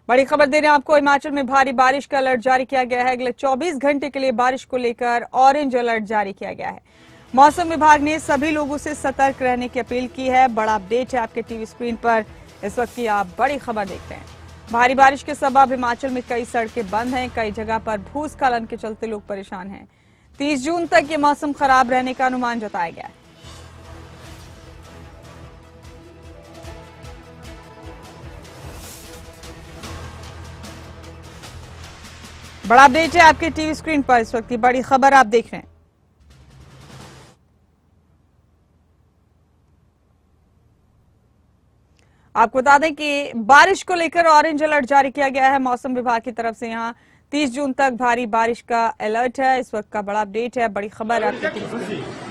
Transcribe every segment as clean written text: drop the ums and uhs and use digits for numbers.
बड़ी खबर दे रहे हैं आपको। हिमाचल में भारी बारिश का अलर्ट जारी किया गया है। अगले 24 घंटे के लिए बारिश को लेकर ऑरेंज अलर्ट जारी किया गया है। मौसम विभाग ने सभी लोगों से सतर्क रहने की अपील की है। बड़ा अपडेट है आपके टीवी स्क्रीन पर। इस वक्त की आप बड़ी खबर देखते हैं। भारी बारिश के सबब हिमाचल में कई सड़कें बंद हैं। कई जगह पर भूस्खलन के चलते लोग परेशान हैं। 30 जून तक ये मौसम खराब रहने का अनुमान जताया गया है। बड़ा अपडेट है आपके टीवी स्क्रीन पर। इस वक्त की बड़ी खबर आप देख रहे हैं। आपको बता दें कि बारिश को लेकर ऑरेंज अलर्ट जारी किया गया है मौसम विभाग की तरफ से। यहां 30 जून तक भारी बारिश का अलर्ट है। इस वक्त का बड़ा अपडेट है, बड़ी खबर आपके टीवी स्क्रीन पर।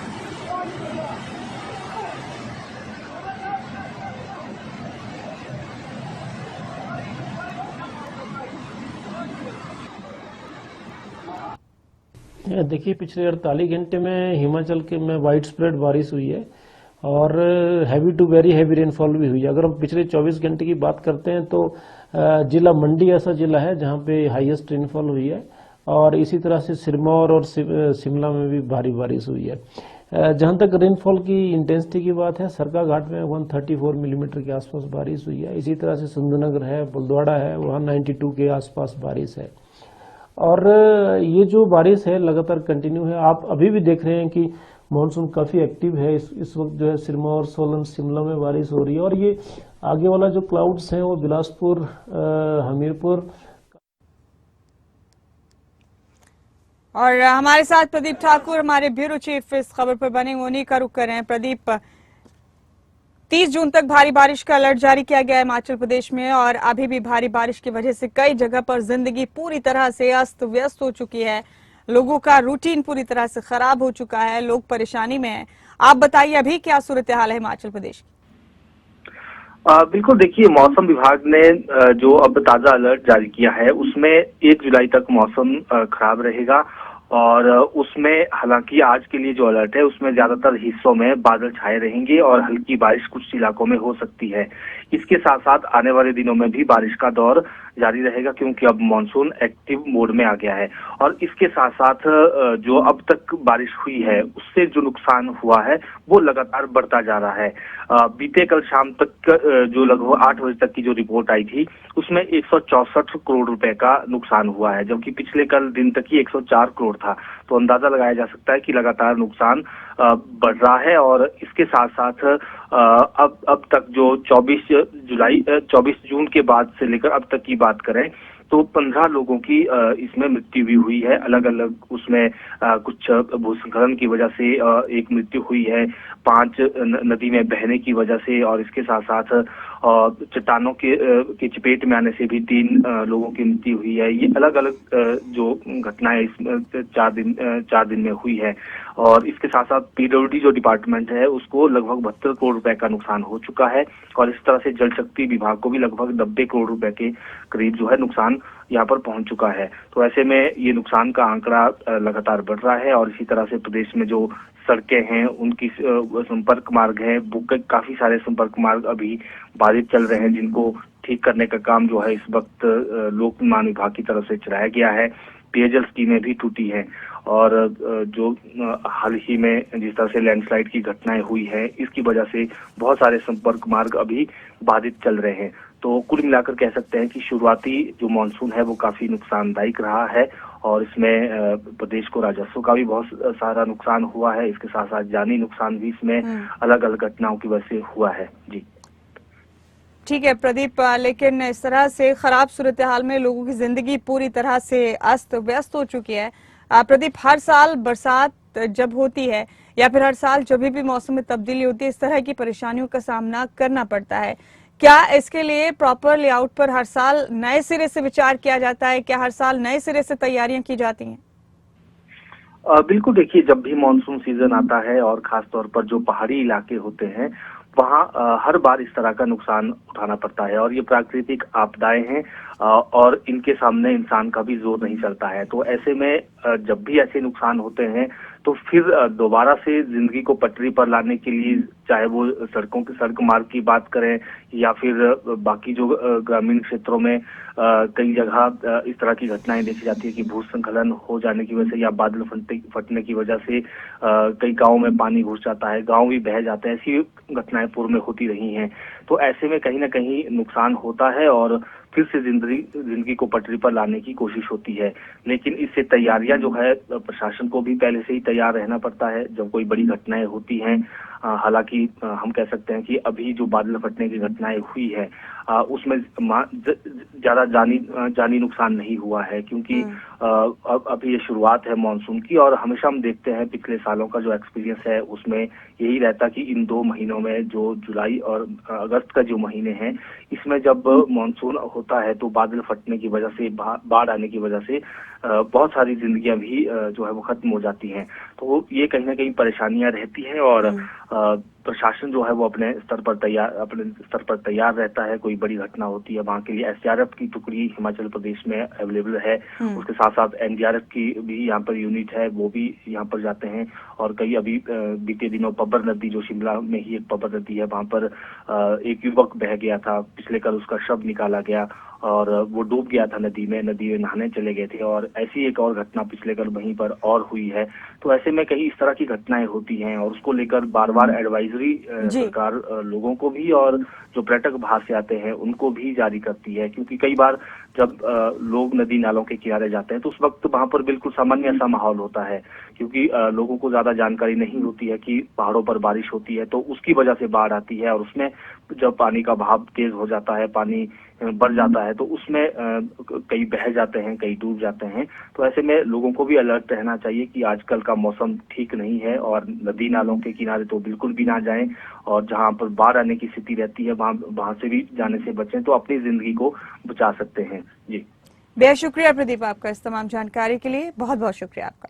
देखिए, पिछले 48 घंटे में हिमाचल के में वाइड स्प्रेड बारिश हुई है और heavy to very heavy rainfall भी हुई है। अगर हम पिछले 24 घंटे की बात करते हैं तो जिला मंडी ऐसा जिला है जहां पे हाईएस्ट रेनफॉल हुई है और इसी तरह से सिरमौर और शिमला में भी भारी बारिश हुई है। जहां तक रेनफॉल की इंटेंसिटी की बात है, सरकाघाट में 134 मिलीमीटर के आसपास बारिश हुई है। इसी तरह से सुंदरनगर है, बुलदवाड़ा है, वहां 92 के आसपास बारिश है। और ये जो बारिश है लगातार कंटिन्यू है। आप अभी भी देख रहे हैं कि मानसून काफी एक्टिव है। इस वक्त जो है सिरमौर, सोलन, शिमला में बारिश हो रही है और ये आगे वाला जो क्लाउड्स हैं वो बिलासपुर, हमीरपुर। और हमारे साथ प्रदीप ठाकुर, हमारे ब्यूरो चीफ, इस खबर पर बने, उन्हीं का रुख कर रहे हैं। प्रदीप, 30 जून तक भारी बारिश का अलर्ट जारी किया गया है हिमाचल प्रदेश में और अभी भी भारी बारिश की वजह से कई जगह पर जिंदगी पूरी तरह से अस्त व्यस्त हो चुकी है। लोगों का रूटीन पूरी तरह से खराब हो चुका है, लोग परेशानी में हैं। आप बताइए अभी क्या सूरत हाल है हिमाचल प्रदेश की? बिल्कुल, देखिए, मौसम विभाग ने जो अब ताजा अलर्ट जारी किया है उसमें 1 जुलाई तक मौसम खराब रहेगा और उसमें हालांकि आज के लिए जो अलर्ट है उसमें ज्यादातर हिस्सों में बादल छाए रहेंगे और हल्की बारिश कुछ इलाकों में हो सकती है। इसके साथ साथ आने वाले दिनों में भी बारिश का दौर जारी रहेगा क्योंकि अब मानसून एक्टिव मोड में आ गया है। और इसके साथ साथ जो अब तक बारिश हुई है उससे जो नुकसान हुआ है वो लगातार बढ़ता जा रहा है। बीते कल शाम तक जो लगभग 8 बजे तक की जो रिपोर्ट आई थी उसमें 164 करोड़ रुपए का नुकसान हुआ है, जबकि पिछले कल दिन तक ही 104 करोड़ था। तो अंदाजा लगाया जा सकता है कि लगातार नुकसान बढ़ रहा है। और इसके साथ साथ अब तक जो 24 जून के बाद से लेकर अब तक की बात करें तो 15 लोगों की इसमें मृत्यु भी हुई है। अलग अलग उसमें कुछ भूस्खलन की वजह से एक मृत्यु हुई है, 5 नदी में बहने की वजह से, और इसके साथ साथ चट्टानों के चपेट में आने से भी 3 लोगों की मृत्यु हुई है। ये अलग अलग जो घटनाएं इसमें 4 दिन में हुई है। और इसके साथ साथ पीडब्ल्यूडी जो डिपार्टमेंट है उसको लगभग 72 करोड़ रुपए का नुकसान हो चुका है और इस तरह से जल शक्ति विभाग को भी लगभग 90 करोड़ रुपए के करीब जो है नुकसान यहाँ पर पहुंच चुका है। तो ऐसे में ये नुकसान का आंकड़ा लगातार बढ़ रहा है। और इसी तरह से प्रदेश में जो सड़कें हैं उनकी संपर्क मार्ग है, काफी सारे संपर्क मार्ग अभी बाधित चल रहे हैं जिनको ठीक करने का काम जो है इस वक्त लोक निर्माण विभाग की तरफ से चलाया गया है। पेयजल स्कीमें भी टूटी हैं और जो हाल ही में जिस तरह से लैंडस्लाइड की घटनाएं हुई है इसकी वजह से बहुत सारे संपर्क मार्ग अभी बाधित चल रहे हैं। तो कुल मिलाकर कह सकते हैं कि शुरुआती जो मानसून है वो काफी नुकसानदायक रहा है और इसमें प्रदेश को राजस्व का भी बहुत सारा नुकसान हुआ है। इसके साथ साथ जानी नुकसान भी इसमें अलग अलग घटनाओं की वजह से हुआ है। जी ठीक है प्रदीप, लेकिन इस तरह से खराब सूरत हाल में लोगों की जिंदगी पूरी तरह से अस्त व्यस्त हो चुकी है। प्रदीप, हर साल बरसात जब होती है या फिर हर साल जब भी मौसम में तब्दीली होती है इस तरह की परेशानियों का सामना करना पड़ता है। क्या इसके लिए प्रॉपर लेआउट पर हर साल नए सिरे से विचार किया जाता है? क्या हर साल नए सिरे से तैयारियां की जाती हैं? बिल्कुल, देखिए, जब भी मानसून सीजन आता है और खास तौर पर जो पहाड़ी इलाके होते हैं वहाँ हर बार इस तरह का नुकसान उठाना पड़ता है और ये प्राकृतिक आपदाएं हैं और इनके सामने इंसान का भी जोर नहीं चलता है। तो ऐसे में जब भी ऐसे नुकसान होते हैं तो फिर दोबारा से जिंदगी को पटरी पर लाने के लिए, चाहे वो सड़क मार्ग की बात करें या फिर बाकी जो ग्रामीण क्षेत्रों में कई जगह इस तरह की घटनाएं देखी जाती है कि भूस्खलन हो जाने की वजह से या बादल फटने की वजह से कई गांवों में पानी घुस जाता है, गांव भी बह जाते हैं। ऐसी घटनाएं पूर्व में होती रही हैं। तो ऐसे में कहीं ना कहीं नुकसान होता है और फिर से जिंदगी को पटरी पर लाने की कोशिश होती है। लेकिन इससे तैयारियां जो है प्रशासन को भी पहले से ही तैयार रहना पड़ता है जब कोई बड़ी घटनाएं होती हैं। हालांकि हम कह सकते हैं कि अभी जो बादल फटने की घटनाएं हुई है उसमें ज्यादा जानी नुकसान नहीं हुआ है, क्योंकि अभी ये शुरुआत है मानसून की। और हमेशा हम देखते हैं पिछले सालों का जो एक्सपीरियंस है उसमें यही रहता कि इन 2 महीनों में, जो जुलाई और अगस्त का जो महीने हैं, इसमें जब मानसून होता है तो बादल फटने की वजह से, बाढ़ आने की वजह से बहुत सारी जिंदगियां भी जो है वो खत्म हो जाती हैं। तो ये कहीं ना कहीं परेशानियां रहती हैं और प्रशासन जो है वो अपने स्तर पर तैयार रहता है। कोई बड़ी घटना होती है, वहाँ के लिए एसडीआरएफ की टुकड़ी हिमाचल प्रदेश में अवेलेबल है। उसके साथ साथ एनडीआरएफ की भी यहाँ पर यूनिट है, वो भी यहाँ पर जाते हैं। और कई अभी बीते दिनों पब्बर नदी, जो शिमला में ही एक पब्बर नदी है, वहाँ पर एक युवक बह गया था। पिछले कल उसका शव निकाला गया और वो डूब गया था नदी में नहाने चले गए थे। और ऐसी एक और घटना पिछले कल वहीं पर और हुई है। तो ऐसे में कई इस तरह की घटनाएं होती हैं और उसको लेकर बार बार एडवाइजरी सरकार लोगों को भी और जो पर्यटक बाहर से आते हैं उनको भी जारी करती है। क्योंकि कई बार जब लोग नदी नालों के किनारे जाते हैं तो उस वक्त वहां पर बिल्कुल सामान्य सा माहौल होता है, क्योंकि लोगों को ज्यादा जानकारी नहीं होती है कि पहाड़ों पर बारिश होती है तो उसकी वजह से बाढ़ आती है। और उसमें जब पानी का बहाव तेज हो जाता है, पानी बढ़ जाता है, तो उसमें कई बह जाते हैं, कई डूब जाते हैं। तो ऐसे में लोगों को भी अलर्ट रहना चाहिए कि आजकल का मौसम ठीक नहीं है और नदी नालों के किनारे तो बिल्कुल भी ना जाएं। और जहां पर बाढ़ आने की स्थिति रहती है वहां से भी जाने से बचें, तो अपनी जिंदगी को बचा सकते हैं। जी, बेहद शुक्रिया प्रदीप आपका इस तमाम जानकारी के लिए। बहुत बहुत शुक्रिया आपका।